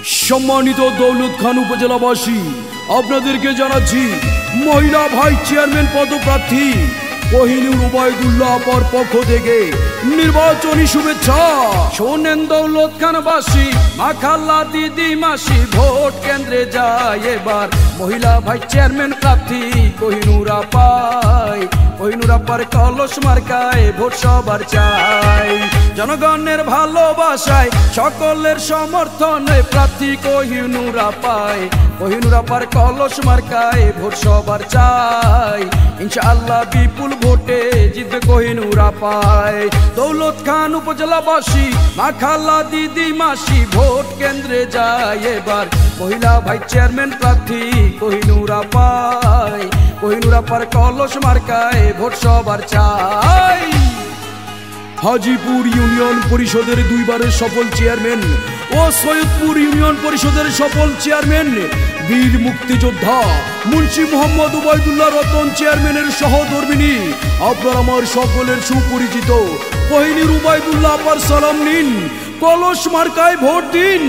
সম্মানিত দৌলত খান উপজেলাবাসী, আপনাদেরকে জানাচ্ছি মহিলা ভাইস চেয়ারম্যান পদপ্রার্থী কোহিনুর উবাইদুল্লাহ আপার পক্ষ থেকে নির্বাচনী শুভেচ্ছা। শোনেন দৌলত খানবাসী, মা খালা দিদি মাসি, ভোট কেন্দ্রে যায় এবার মহিলা ভাইস চেয়ারম্যান প্রার্থী কোহিনুর আপায়। কোহিনুর আপার কলস মার্কায় ভোট সবার চাই। জনগণের ভালোবাসায় সকলের সমর্থনে প্রার্থী কোহিনুর আপায়। কোহিনুর আপার কলস মার্কায় ভোট সবার চাই। ইনশাআল্লাহ বিপুল ভোটে জিতবে কোহিনুর আপায়। দৌলত খান উপজেলাবাসী, মা খালা দিদি মাসি, ভোট কেন্দ্রে যায় এবার মহিলা ভাইস চেয়ারম্যান প্রার্থী কোহিনুর আপায়। কোহিনুর আপার কলস মার্কায় ভোট সবার চাই। হাজিপুর ইউনিয়ন পরিষদের দুইবারের সফল চেয়ারম্যান ও সৈয়দপুর ইউনিয়ন পরিষদের সফল চেয়ারম্যান বীর মুক্তিযোদ্ধা মুন্সি মোহাম্মদ উবাইদুল্লাহ রতন চেয়ারম্যানের সহধর্মিনী, আপনার আমার সকলের সুপরিচিত কোহিনুর উবাইদুল্লাহ আপার সালাম নিন, কলস মার্কায় ভোট দিন।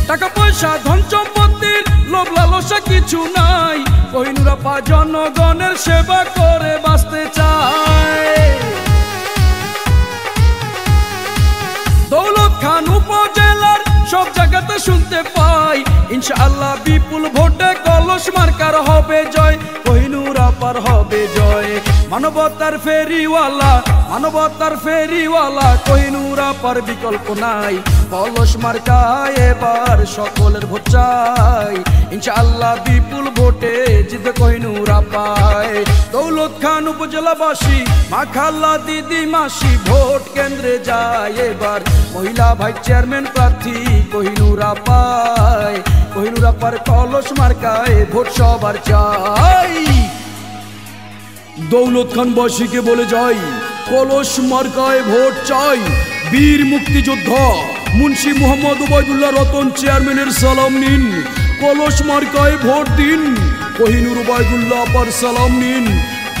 টাকা পয়সা ধন সম্পত্তির লোভ লালসা কিছু নাই, কোহিনুর আপা জনগণের সেবা করে বাঁচতে চায়। দৌলত খান উপজেলার সব জায়গাতে শুনতে পাই, ইনশাআল্লাহ বিপুল ভোটে কলস মার্কার হবে জয়, কোহিনুর আপার হবে জয়। মানবতার ফেরিওয়ালা, মানবতার ফেরিওয়ালা, কোহিনুর আপার বিকল্প নাই। কলস মার্কায় এবার সকলের ভোট চাই, ইনশাআল্লাহ বিপুল ভোটে জিতবে কোহিনুর আপায়। দৌলত খান উপজেলাবাসী, মা খালা দিদি মাসি, ভোট কেন্দ্রে যায় এবার মহিলা ভাইস চেয়ারম্যান প্রার্থী কোহিনুর আপায়। কোহিনুর আপার কলস মার্কায় ভোট সবার চাই। দৌলত খানবাসীকে বলে যাই, কলস মার্কায় ভোট চাই। বীর মুক্তিযোদ্ধা মুন্সি মোহাম্মদ উবাইদুল্লাহ রতন চেয়ারম্যানের সালাম নিন, কলস মার্কায় ভোট দিন। কোহিনুর উবাইদুল্লাহ আপার সালাম নিন,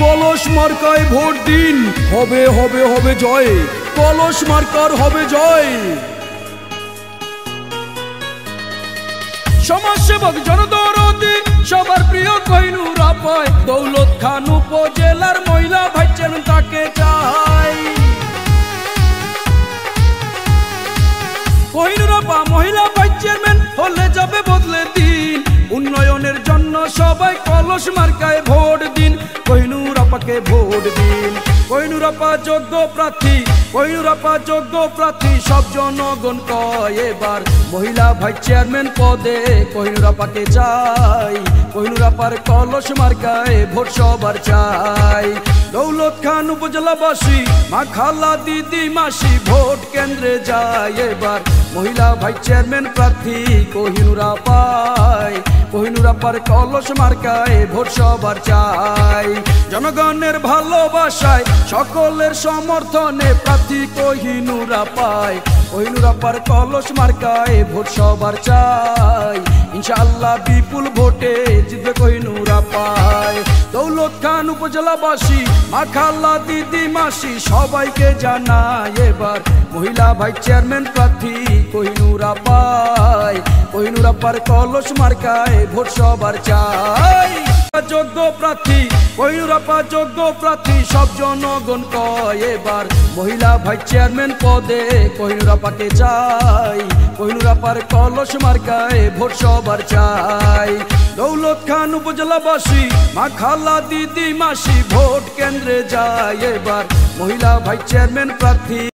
কলস মার্কায় ভোট দিন। হবে হবে হবে জয়, কলস মার্কার হবে জয়। সমাজসেবক জনদরদি সবার প্রিয় কোহিনুর আপায়। দৌলত খান উপজেলার মহিলা ভাইস চেয়ারম্যান তাকে চাই। কোহিনুর আপা মহিলা ভাইস চেয়ারম্যান হলে যাবে বদলে দিন। উন্নয়নের জন্য সবাই কলস মার্কায় ভোট দিন, কোহিনুর আপাকে ভোট দিন। কোহিনুর আপা যোগ্য প্রার্থী, কোহিনুর আপা যোগ্য প্রার্থী, সব জনগণ কয় এবার মহিলা ভাইস চেয়ারম্যান পদে কোহিনুর আপাকে চাই। কোহিনুর আপার কলস মার্কায় ভোট সবার চাই। দৌলত খান উপজেলাবাসী, মা খালা দিদি মাসি, ভোট কেন্দ্রে যায় এবার মহিলা ভাইস চেয়ারম্যান প্রার্থী কোহিনুর আপায়। কোহিনুর আপার কলস মার্কায় ভোট সবার চাই। জনগণের ভালোবাসায় সকলের সমর্থনে প্রার্থী কোহিনুর আপায়। কোহিনুর আপার কলস মার্কায় ভোট সবার চাই, ইনশাআল্লাহ বিপুল ভোটে জিতবে কোহিনুর আপায়। দৌলত খান উপজেলাবাসী, মা খালা দিদি মাসি, সবাইকে জানাই এবার মহিলা ভাইস চেয়ারম্যান প্রার্থী কোহিনুর আপায়। কোহিনুর আপার কলস মার্কায় ভোট সবার চাই। যোগ্য প্রার্থী কোহিনুর আপা যোগ্য প্রার্থী, সব জনগণ কয় এবার মহিলা ভাইস চেয়ারম্যান পদে কোহিনুর আপাকে চাই। কোহিনুর আপার কলস মার্কায় ভোট সবার চাই। দৌলত খান উপজেলাবাসী, মা খালা দিদি মাসি, ভোট কেন্দ্রে যায় এবার মহিলা ভাইস চেয়ারম্যান প্রার্থী